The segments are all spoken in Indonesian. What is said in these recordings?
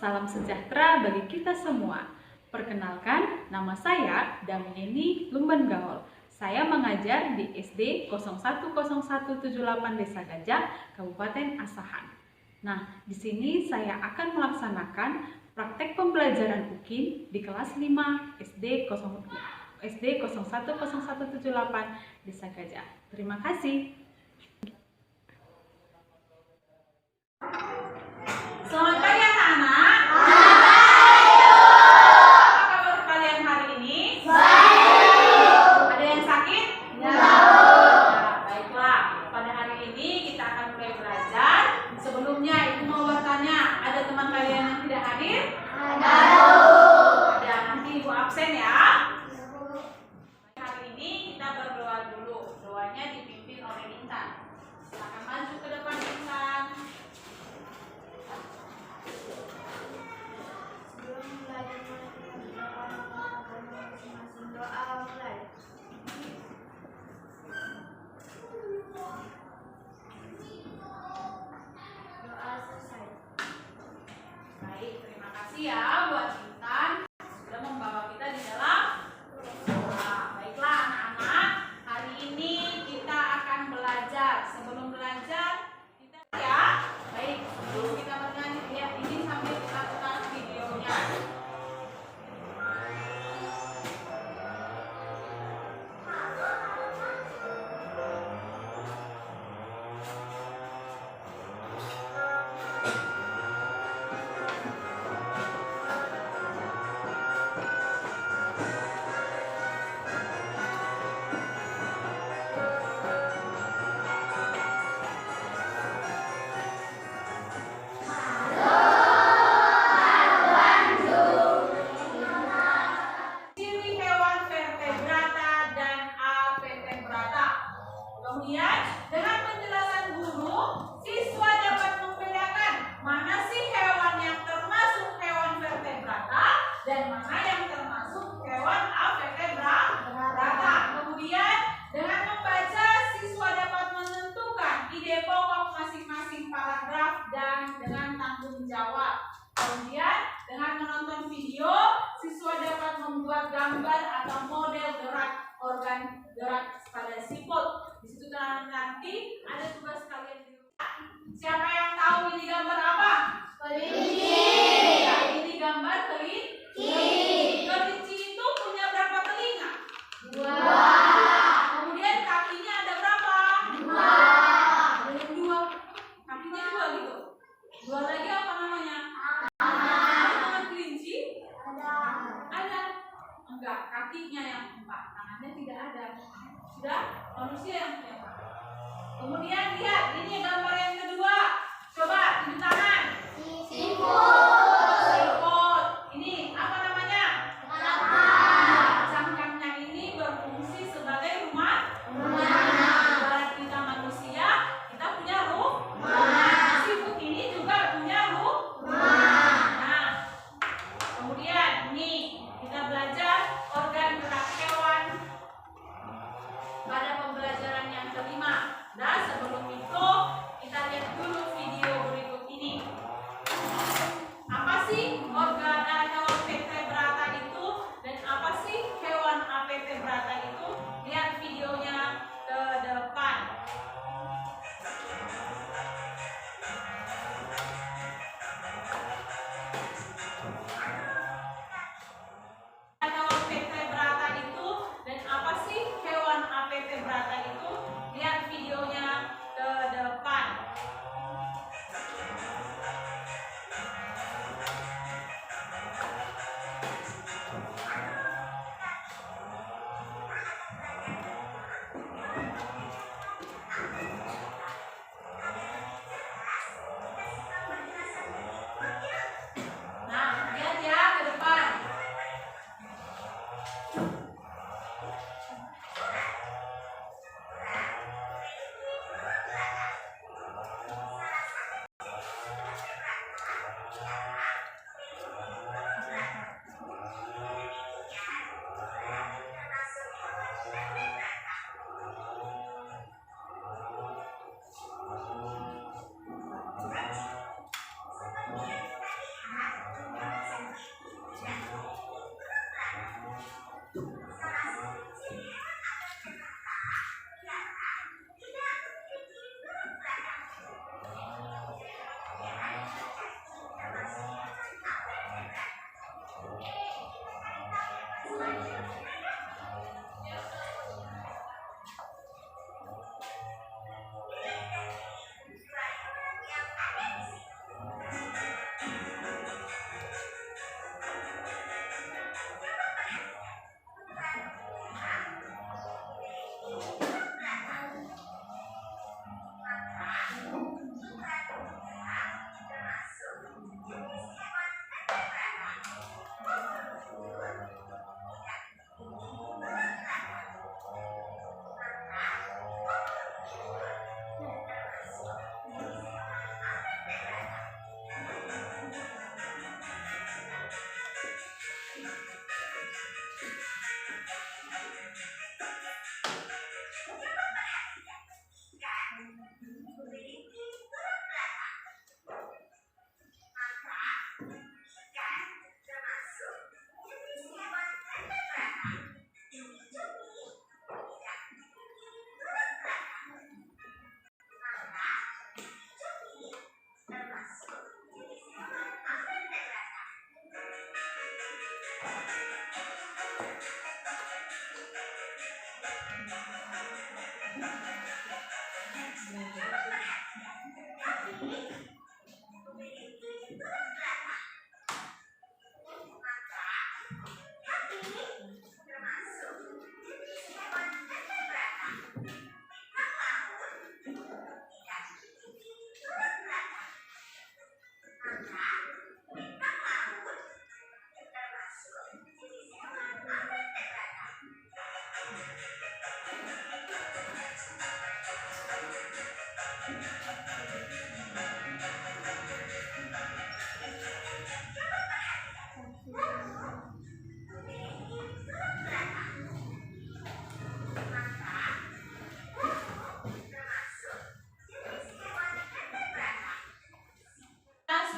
salam sejahtera bagi kita semua. Perkenalkan, nama saya Damieni Lumban Gaul. Saya mengajar di SD 010178 Desa Gajah, Kabupaten Asahan. Nah, di sini saya akan melaksanakan praktek pembelajaran UKIM di kelas 5 SD 010178 Desa Gajah. Terima kasih. Selamat pagi anak-anak. Apa kabar kalian hari ini? Baik. Ada yang sakit? Ya. Baiklah. Pada hari ini kita akan mulai belajar. Sebelumnya Ibu mau bertanya, ada teman kalian yang tidak hadir? Ada. Ada. Nanti Ibu absen ya. Hari ini kita berdoa dulu. Doanya dipimpin oleh Intan. Silakan maju ke depan Intan. Baik, terima kasih ya buat Intan sudah membawa kita di dalam doa. Baiklah anak-anak, hari ini kita akan belajar. Sebelum belajar kita ya. Baik, sebelum kita bernyanyi lihat ini sambil kita putar videonya. Ciri hewan vertebrata dan avertebrata. Kemudian, dengan penjelasan guru, siswa dapat membedakan mana sih hewan yang termasuk hewan vertebrata dan mana yang termasuk hewan avertebrata. Kemudian, dengan membaca, siswa dapat menentukan ide pokok masing-masing paragraf dan dengan tanggung jawab. Kemudian, dengan menonton video, siswa dapat membuat gambar atau model gerak organ gerak pada siput. Di situ nanti ada tugas kalian di rumah. Siapa yang tahu ini gambar apa? Kelinci. Ya, ini gambar kelinci. Kelinci itu punya berapa telinga? 2. Kemudian kakinya ada berapa? 2. Ada yang 2. Kakinya 2 gitu. 2 lagi apa namanya? Tangan kelinci? Ada. Enggak, kakinya yang 4, tangannya tidak ada. Sudah? Manusia yang punya 4. Kemudian lihat, ini gambar yang kedua. Coba tunjuk tangan. Siput. Ini apa namanya? Cangkangnya ini berfungsi sebagai rumah. Ibarat kita manusia, kita punya rumah. Siput ini juga punya rumah. Nah, kemudian ini kita belajar organ gerak hewan pada pembelajaran yang kelima. Nah, sebelum itu kita lihat dulu video berikut ini.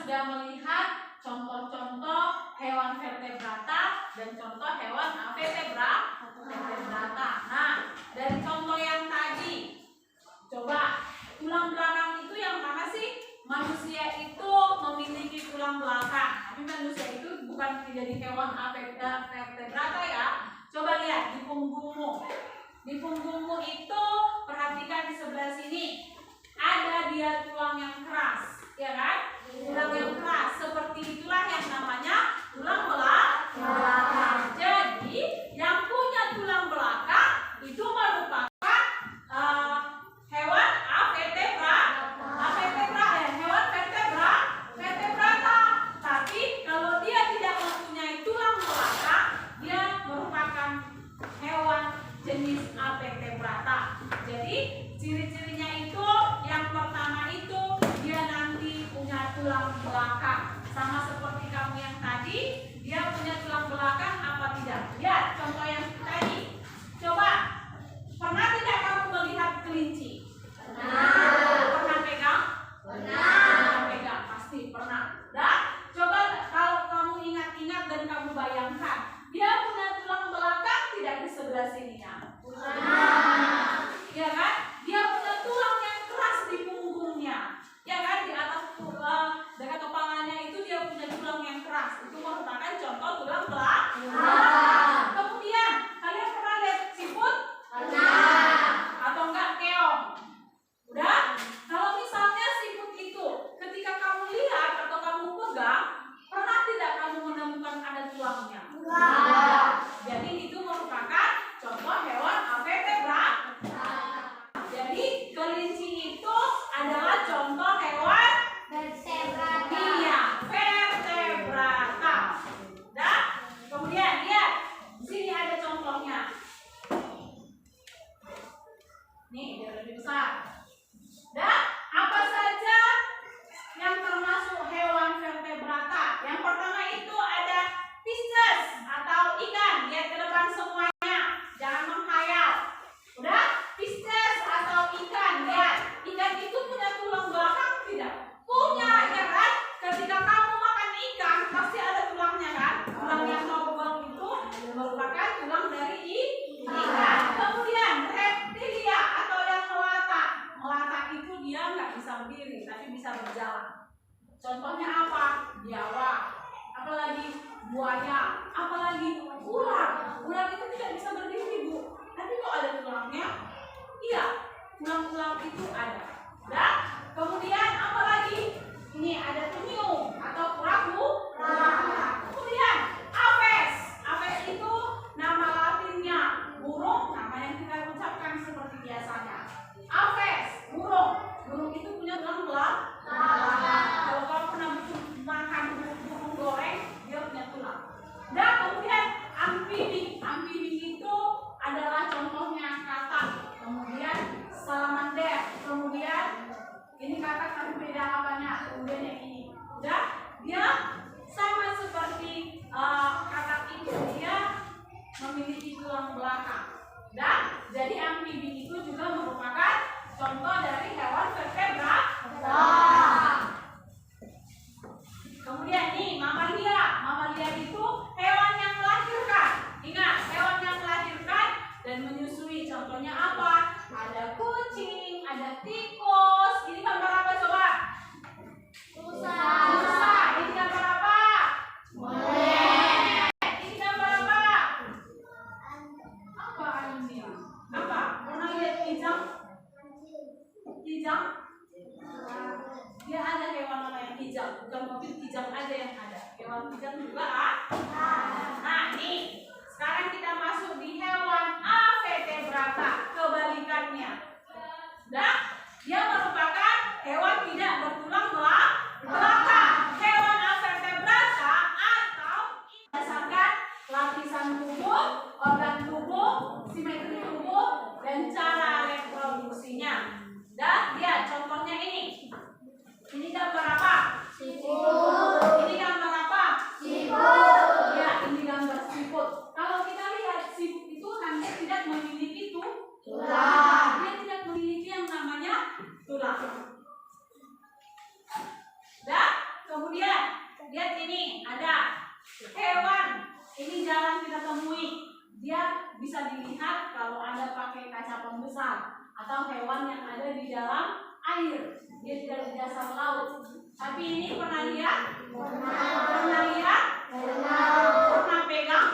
Sudah melihat contoh-contoh hewan vertebrata dan contoh hewan vertebrata. Nah, dari contoh yang tadi, coba tulang belakang itu yang mana sih? Manusia itu memiliki tulang belakang, tapi manusia itu bukan jadi hewan vertebrata ya. Coba lihat di punggungmu. Di punggungmu itu perhatikan di sebelah sini. Ada dia tulang yang keras, ya kan? Tulang yang keras, seperti itulah yang namanya tulang belakang. Jadi yang punya tulang belakang itu merupakan hewan vertebrata. Tapi kalau dia tidak mempunyai tulang belakang, dia merupakan hewan jenis avertebrata. Jadi ciri-cirinya itu yang pertama itu dia nanti punya tulang belakang, sama seperti kamu yang tadi, dia punya tulang belakang apa tidak? Lihat contoh yang tadi. Coba, pernah tidak kamu melihat kelinci? Pernah pegang? Pernah pegang, pasti pernah. Dan coba kalau kamu ingat-ingat dan kamu bayangkan, dia punya tulang belakang tidak di sebelah sininya? Ya kan? Dia punya tulang yang keras di punggungnya, ya kan? Di atas dekat kepalanya itu dia punya tulang yang keras. Itu merupakan contoh tulang belakang. Kemudian kalian pernah lihat siput? Pernah. Atau enggak keong? Udah? Kalau misalnya siput itu ketika kamu lihat atau kamu pegang, pernah tidak kamu menemukan ada tulangnya? Jadi itu merupakan contoh hewan vertebrata. Jadi kelinci itu adalah contoh hewan vertebrata. Iya, vertebrata. Dan kemudian lihat, di sini ada contohnya. Nih, dia lebih besar. Dan apa saja yang termasuk hewan vertebrata? Yang pertama itu ada fishes atau ikan. Lihat ke depan semuanya, jangan menghayal. Udah? Fishes atau ikan. Lihat, ikan itu punya tulang belakang tidak? Punya, ya kan? Ketika kamu makan ikan, pasti ada tulangnya kan? Tulang yang kau buang itu merupakan tulang dari ikan. Kemudian reptilia atau yang melata. Melata itu dia nggak bisa berdiri, tapi bisa berjalan. Contohnya apa? Biawak. Apalagi buaya. Apalagi ular. Ular itu tidak bisa berdiri, Bu. Tapi kok ada tulangnya? Iya, tulang-tulang itu ada. Dan kemudian apa lagi? Ini ada penyu atau kura-kura. Kemudian aves. Aves itu nama latinnya burung, nama yang kita ucapkan seperti biasanya. Aves, burung. Burung itu punya tulang belakang. Kalau kamu pernah makan burung goreng, dia punya tulang. Dan kemudian amfibi. Amfibi itu adalah contohnya katak, kemudian salamander, kemudian ini katak tapi beda apanya, kemudian yang ini. Dan dia sama seperti katak itu, dia memiliki tulang belakang. Dan jadi amfibi itu juga merupakan contoh dari hewan vertebrata. Kemudian nih mamalia. Mamalia itu hewan yang melahirkan. Ingat, hewan yang melahirkan dan menyusui. Contohnya apa? Ada kucing, ada tikus. Ini gambar apa coba? Rusa. Ini gambar apa? Molek. Ini gambar apa? Apa ini? Apa? kijang? Dia ada hewan apa yang kijang? Bukan mobil kijang aja yang ada. Hewan kijang juga Nah, nih. Sekarang kita masuk di hewan Avetebrata. Kebalikannya. Nah, dia merupakan hewan tidak bertulang belakang. Hewan Avetebrata atau berdasarkan lapisan tubuh, organ tubuh, simetri tubuh, dan cara reproduksinya. Dan lihat contohnya ini. Ini gambar apa? Siput. Ini gambar apa? Siput. Ya, ini gambar siput. Kalau kita lihat siput itu hampir tidak memiliki tulang. Dia tidak memiliki yang namanya tulang. Dan kemudian lihat ini ada hewan. Ini jarang kita temui. Dia bisa dilihat kalau Anda pakai kaca pembesar atau hewan yang ada di dalam air. Dia tidak di dasar laut. Tapi ini pernah lihat? Pernah lihat? Pernah pegang?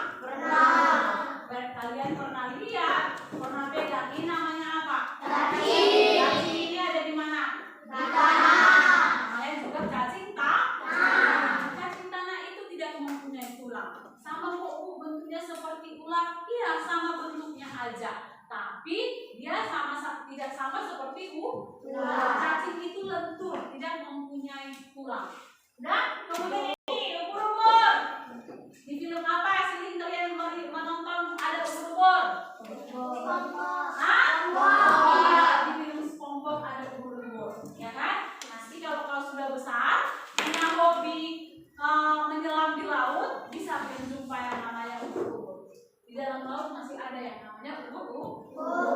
Kalian pernah lihat? Pernah pegang? Ini namanya apa? Cacing ini ada di mana? Di tanah. Namanya juga cacing tanah. Cacing tanah itu tidak mempunyai tulang. Sama kok Bu, bentuknya seperti ular. Iya, sama bentuknya aja. Tapi dia tidak sama seperti ular. Cacing itu lentur, tidak mempunyai tulang. Dan kemudian ini ubur-ubur. Di film apa sering kalian menonton ada ubur-ubur? Iya, di film SpongeBob ada ubur-ubur, ya kan? Nanti kalau sudah besar, punya hobi menyelam di laut, bisa menjumpai yang namanya ubur-ubur. Di dalam laut masih ada yang namanya ubur-ubur,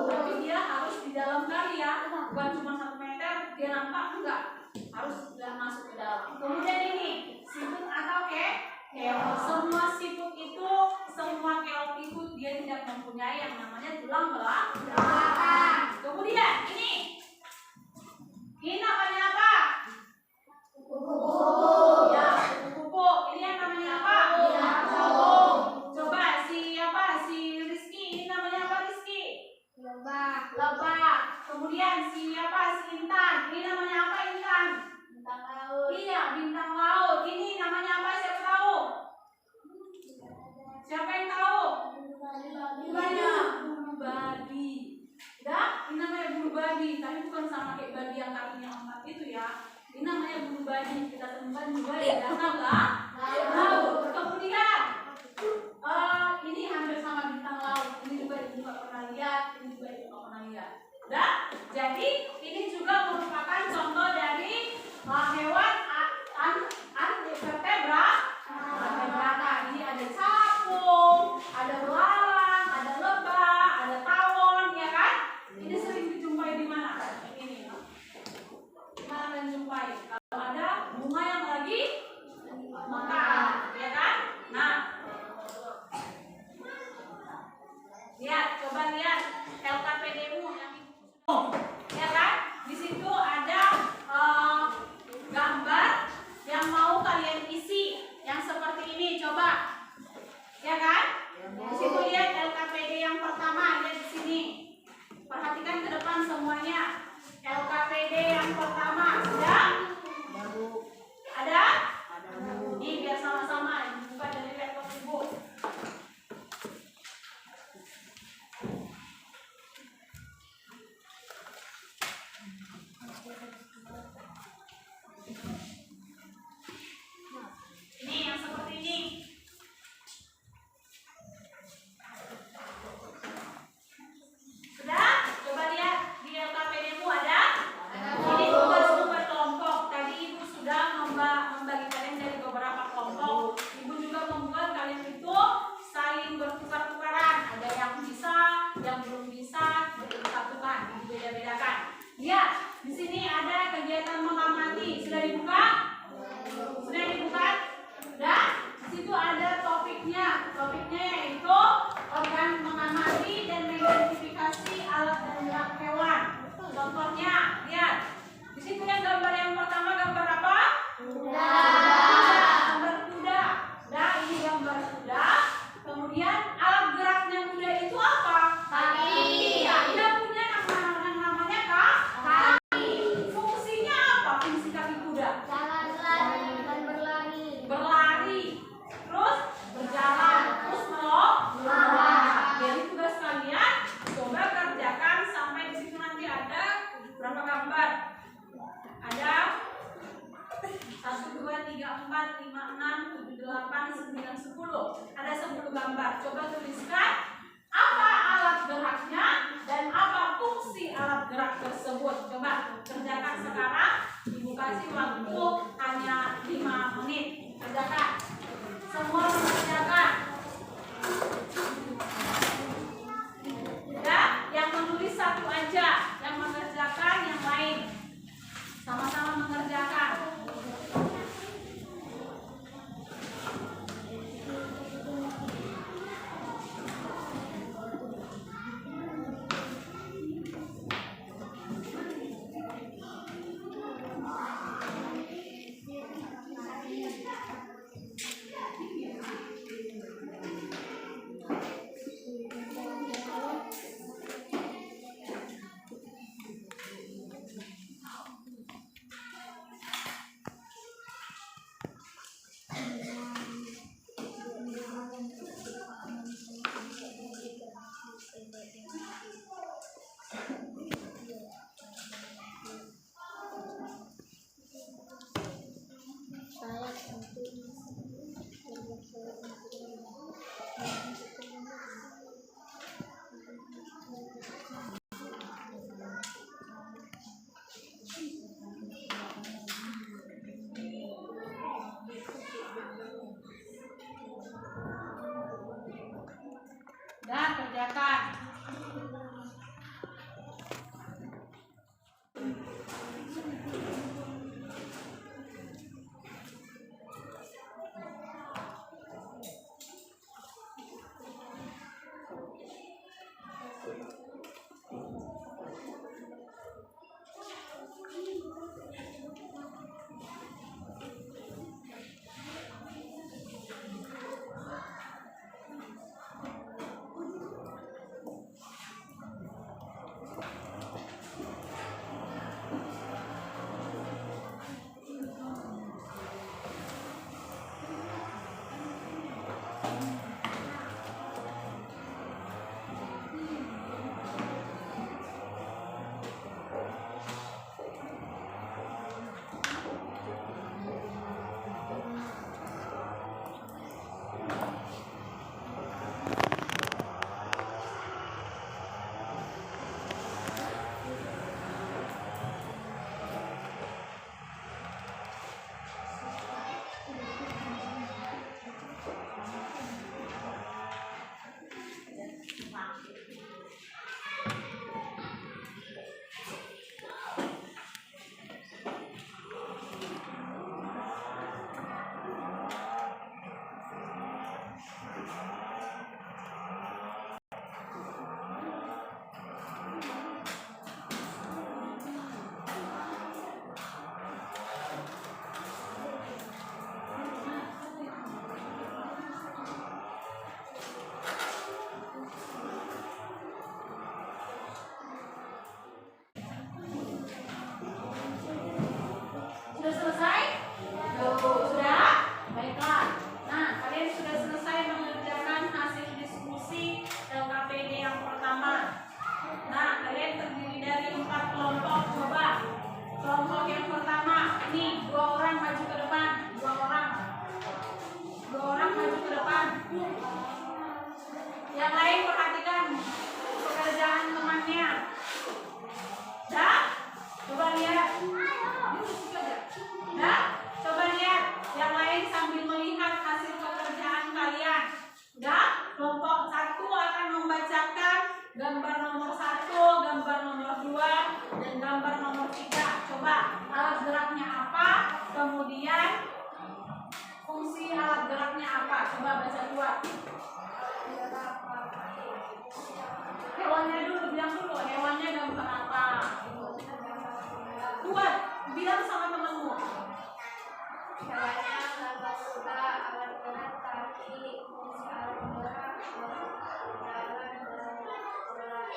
tapi dia harus di dalam kali ya, bukan cuma 1 meter dia nampak, enggak, harus sudah masuk ke dalam. Kemudian ini siput atau keong. Semua siput itu, semua keong itu dia tidak mempunyai yang namanya tulang belakang. Kemudian ini namanya apa? Kupu-kupu. Ya, kupu-kupu. Ini yang namanya apa? Burung. Coba si Rizky, ini namanya apa Rizky? Lebah. Kemudian si Intan, ini namanya apa Intan? Bintang laut. Iya, bintang laut. Ini namanya apa? Siapa tahu? Siapa yang tahu? Bulu babi. Ya, ini namanya bulu babi. Tapi bukan sama kayak babi yang kakinya 4 itu ya. Ini namanya bulu babi. Kita temukan juga di dasar laut. Kemudian ini hampir sama bintang laut. Ini juga ibu pernah lihat. Ini juga ibu pernah lihat. Nah, jadi ini juga merupakan contoh dari hewan Avetebrata. Ini ada capung, ada belalang, ada lebah, ada tawon, ya kan? Ini sering dijumpai di mana? Ini. Di mana kalian jumpai? Kalau ada bunga yang lagi mekar, ya kan? Nah, lihat, coba lihat LKPD-mu yang ya kan? Di situ ada gambar yang mau kalian isi, yang seperti ini, coba, ya kan? Di situ lihat LKPD yang pertama, lihat di sini. Perhatikan ke depan semuanya. LKPD yang pertama sudah? Ada? Nih biar sama-sama, bukan dari laptop ibu. Ini yang seperti ini. Sudah? Coba lihat di LKPD-mu ada? Ini tugas berkelompok. Tadi ibu sudah membagi kalian dari beberapa kelompok. Ibu juga membuat kalian itu saling bertukar-tukaran. Ada yang bisa, yang belum bisa, bertukar-tukaran. Ibu beda-bedakan. Lihat, di sini ada kegiatan mengamati. Sudah dibuka? Sudah dibuka? Dan di situ ada topiknya. Topiknya yaitu organ mengamati dan mengidentifikasi alat dan gerak hewan. Contohnya, lihat. Di situ yang gambar yang pertama gambar apa? Kuda. Gambar kuda. Nah, ini gambar kuda. Kemudian alat geraknya kuda itu apa? Kaki. gambar. Coba tuliskan apa alat geraknya dan apa fungsi alat gerak tersebut. Coba kerjakan sekarang. Ibu kasih waktu hanya 5 menit. Kerjakan. Semua mengerjakan. Ya, yang menulis satu aja, yang mengerjakan yang lain. Sama-sama mengerjakan. Dan kerjakan. Yang lain perhatikan pekerjaan temannya. Dah? Coba lihat. Dah? Coba lihat. Yang lain sambil melihat hasil pekerjaan kalian. Dah? Kelompok 1 akan membacakan gambar nomor 1, gambar nomor 2, dan gambar nomor 3. Coba alat geraknya apa? Kemudian fungsi alat geraknya apa? Coba baca dua. Hewannya dulu, bilang dulu hewannya gambar apa? Buat, bilang sama temenmu. Hewannya gambar kuda, alat gerak kaki, fungsi alat gerak, jalan dan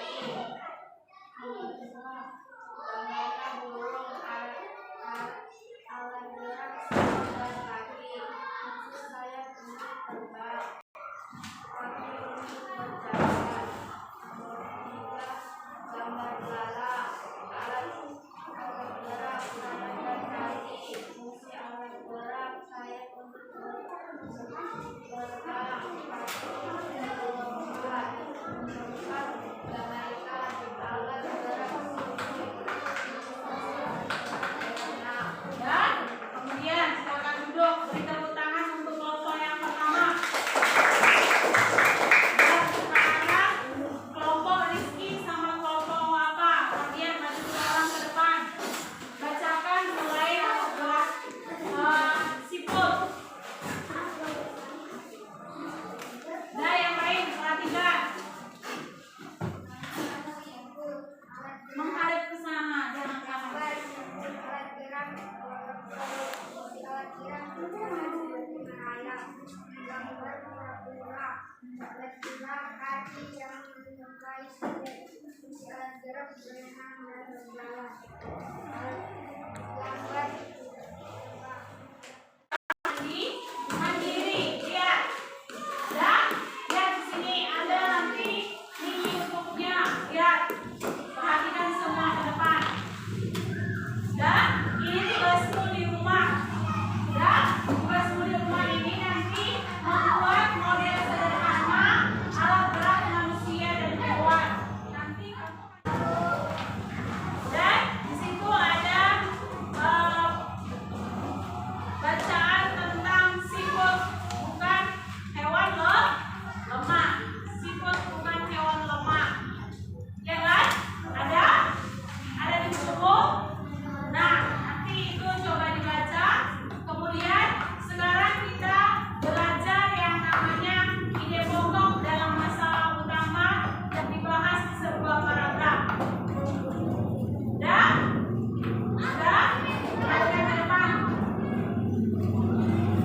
baik gerak berenang dan berjalan. Lambat Mandiri, lihat. Dan lihat di sini ada nanti di YouTube-nya. Lihat, perhatikan semua ke depan. Dan ini tugasmu di rumah. Dan tugasmu di rumah ini nanti membuat model sederhana alat berat manusia dan hewan. Nanti kamu dan di situ ada bacaan tentang siput bukan hewan lemah. Siput bukan hewan lemah. Ya kan? Ada di buku. Nah, nanti itu coba dibaca. Kemudian sekarang kita belajar yang namanya ide pokok dalam masalah utama yang dibahas di sebuah paragraf. Dan perhatikan ke depan.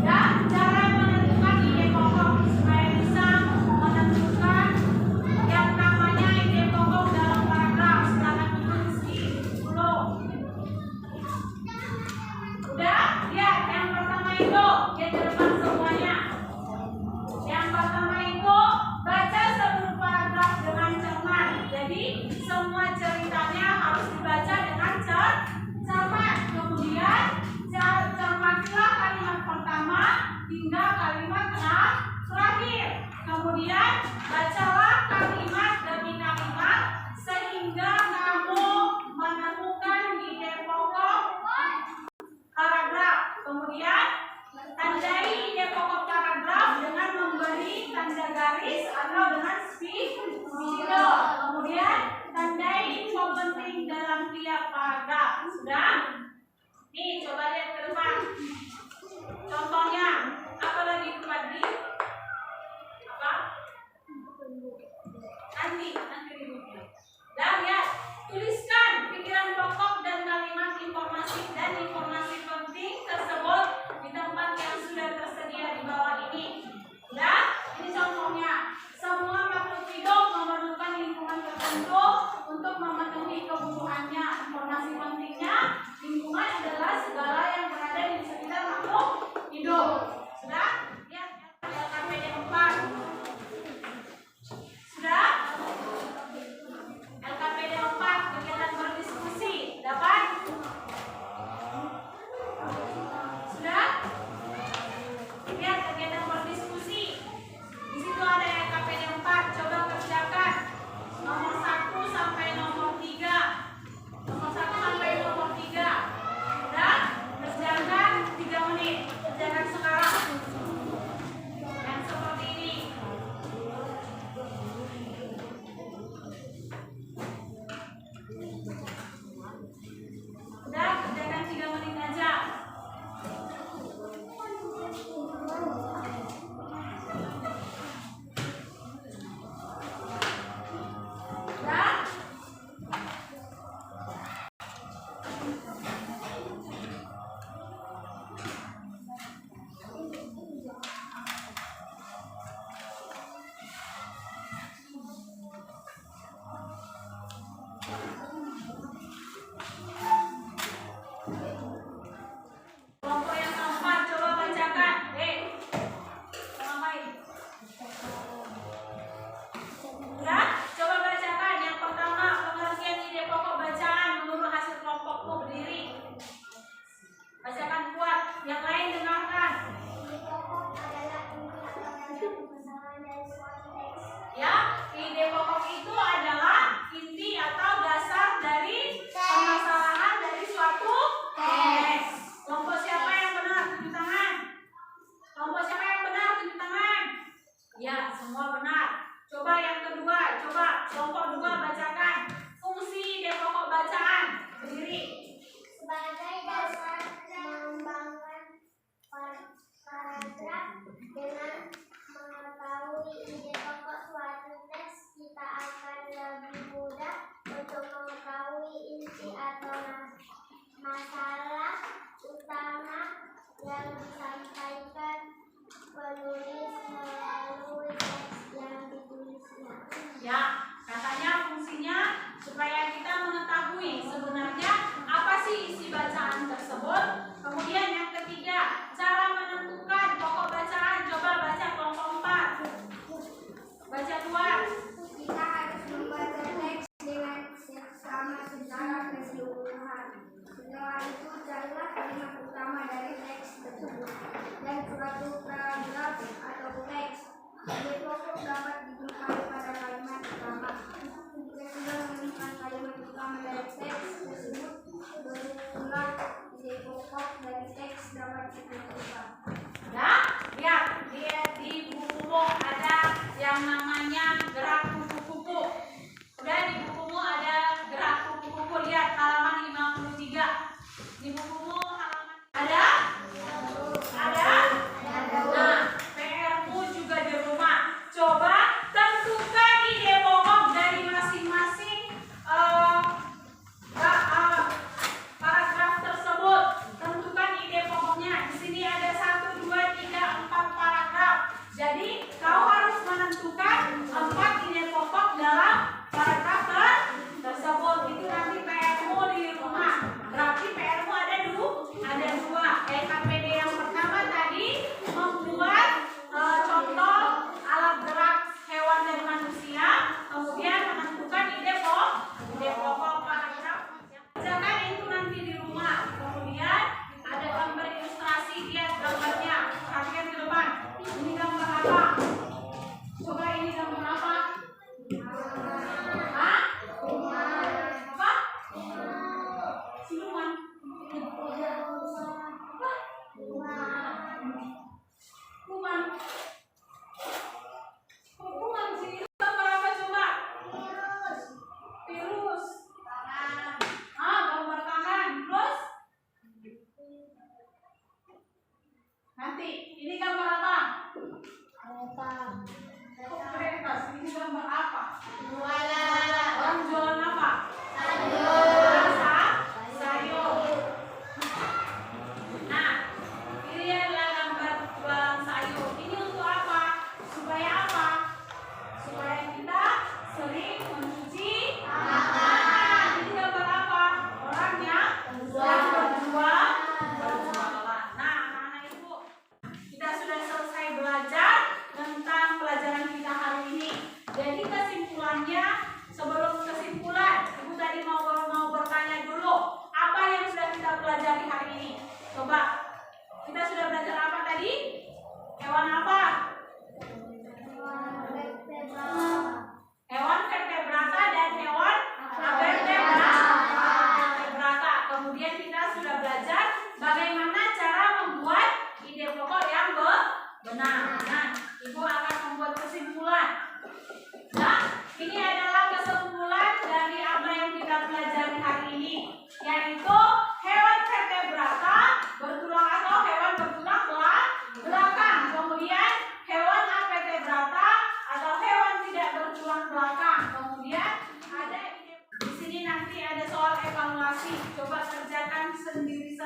Dan cara menentukan ide pokok supaya bisa menentukan yang namanya ide pokok dalam paragraf. Silakan tulis di buku. Udah? Lihat yang pertama itu yang di depan semuanya. Yang pertama itu baca seluruh paragraf dengan cermat. Jadi semua ceritanya harus dibaca dengan cermat. Kemudian cermatilah kalimat pertama hingga kalimat terakhir. Kemudian bacalah kalimat demi kalimat sehingga kamu menemukan ide pokok paragraf. Kemudian tandai ide pokok paragraf dengan memberi tanda garis atau dengan spidol. Kemudian tandai info penting dalam tiap paragraf. Sudah? Nih, coba lihat ke depan. Contohnya, apa lagi itu tadi? Apa? Nanti di buku. Dan lihat, tuliskan pikiran pokok dan kalimat informasi penting tersebut di tempat yang sudah tersedia di bawah ini. Dan ini contohnya. Semua makhluk hidup memerlukan lingkungan tertentu untuk memenuhi kebutuhannya. Informasi pentingnya, lingkungan adalah segala yang berada di sekitar makhluk hidup. Sudah? Lihat LKPD 4. Sudah? LKPD 4 kegiatan berdiskusi. Dapat? Sudah? Lihat kegiatan berdiskusi. Di situ ada LKPD 4. Coba kerjakan. Nomor 1 sampai nomor 3. Nomor 1 sampai nomor 3. Sudah?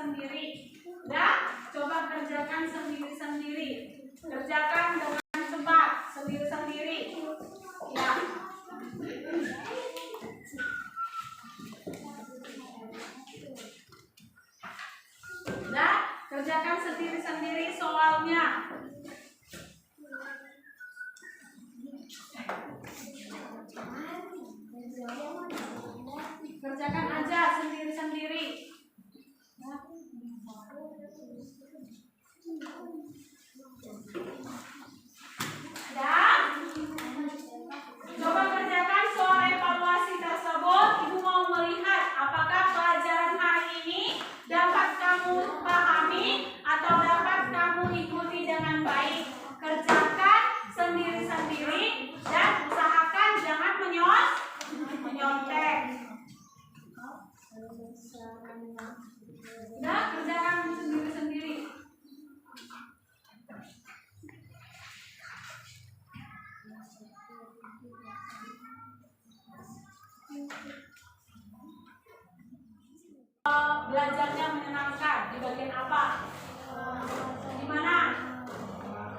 sendiri-sendiri. Dan coba kerjakan sendiri-sendiri. Kerjakan dengan cepat sendiri-sendiri. Ya. Dan kerjakan sendiri-sendiri soalnya. Kerjakan aja sendiri-sendiri. Dan coba kerjakan soal evaluasi tersebut. Ibu mau melihat apakah pelajaran hari ini dapat kamu pahami atau dapat kamu ikuti dengan baik. Kerjakan sendiri-sendiri dan usahakan jangan menyontek. Nah, kerjakan sendiri-sendiri. Belajarnya menyenangkan di bagian apa? Di mana?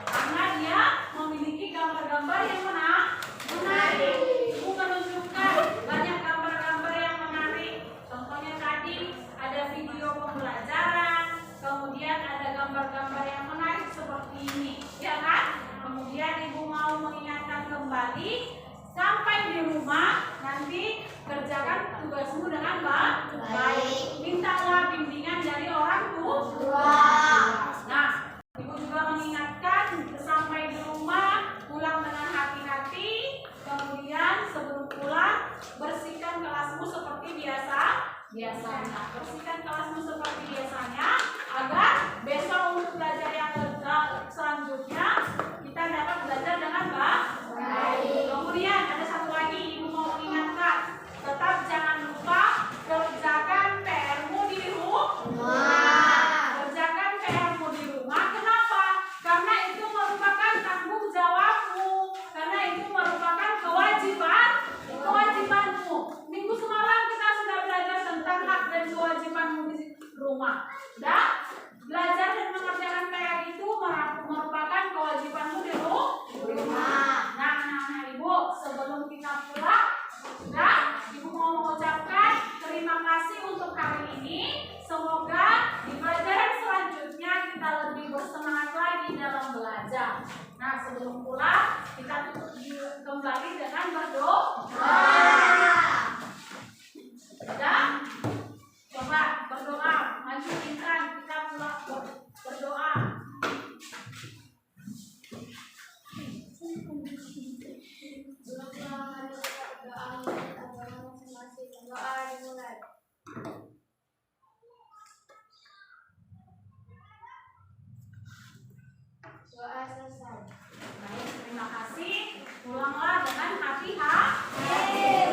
Karena dia memiliki gambar-gambar yang menarik. Ibu menunjukkan banyak gambar-gambar yang menarik. Contohnya tadi ada video pembelajaran, kemudian ada gambar-gambar yang menarik seperti ini, ya kan? Kemudian ibu mau mengingatkan kembali, sampai di rumah nanti kerjakan tugasmu dengan baik. Mintalah bimbingan dari orang tua. Nah, ibu juga mengingatkan sampai di rumah pulang dengan hati-hati. Kemudian sebelum pulang bersihkan kelasmu seperti biasanya. Bersihkan kelasmu seperti biasanya agar besok untuk belajar yang selanjutnya kita dapat belajar dengan baik. Kemudian ada satu lagi ibu mau mengingatkan, tetap jangan lupa kerjakan PR-mu di rumah. Kerjakan PR-mu di rumah. Kenapa? Karena itu merupakan tanggung jawabmu. Karena itu merupakan kewajibanmu. Minggu semalam kita sudah belajar tentang hak dan kewajibanmu di rumah. Dan belajar dan mengerjakan PR itu merupakan kewajibanmu di rumah. Nah, ibu, sebelum kita pulang, ibu mau mengucapkan terima kasih untuk hari ini. Semoga di pelajaran selanjutnya kita lebih bersemangat lagi dalam belajar. Nah, sebelum pulang kita tutup kembali dengan berdoa. Dan coba berdoa, maju Intan, kita pulang berdoa. Doa selesai. Baik, terima kasih. Pulanglah dengan hati-hati.